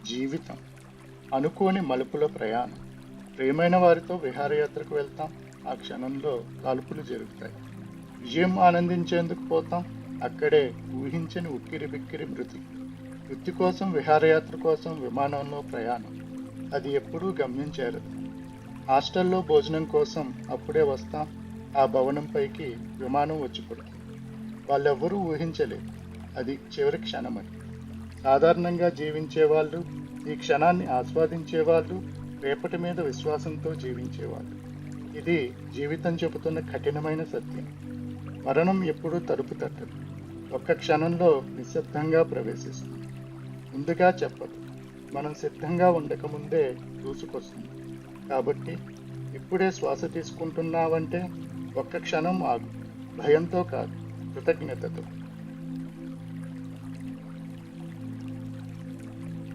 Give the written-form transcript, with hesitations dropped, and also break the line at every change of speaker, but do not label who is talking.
జీవితం అనుకోని మలుపుల ప్రయాణం. ప్రియమైన వారితో విహారయాత్రకు వెళ్తాం. ఆ క్షణంలో కాల్పులు జరుగుతాయి. విజయం ఆనందించేందుకు పోతాం. అక్కడే ఊహించని ఉక్కిరి బిక్కిరి మృతి. వృత్తి కోసం, విహారయాత్ర కోసం విమానంలో ప్రయాణం. అది ఎప్పుడూ గమ్యం చేరదు. హాస్టల్లో భోజనం కోసం అప్పుడే వస్తాం. ఆ భవనంపైకి విమానం వచ్చి పడుతుంది. వాళ్ళెవ్వరూ ఊహించలేదు అది చివరి క్షణమని. సాధారణంగా జీవించేవాళ్ళు, ఈ క్షణాన్ని ఆస్వాదించేవాళ్ళు, రేపటి మీద విశ్వాసంతో జీవించేవాళ్ళు. ఇది జీవితం చెబుతున్న కఠినమైన సత్యం. మరణం ఎప్పుడూ తలుపు తట్టదు. ఒక్క క్షణంలో నిశ్శబ్దంగా ప్రవేశిస్తుంది. ముందుగా చెప్పదు. మనం సిద్ధంగా ఉండకముందే దూసుకొస్తుంది. కాబట్టి ఇప్పుడే శ్వాస తీసుకుంటున్నావంటే ఒక్క క్షణం ఆగు. భయంతో కాదు, కృతజ్ఞతతో.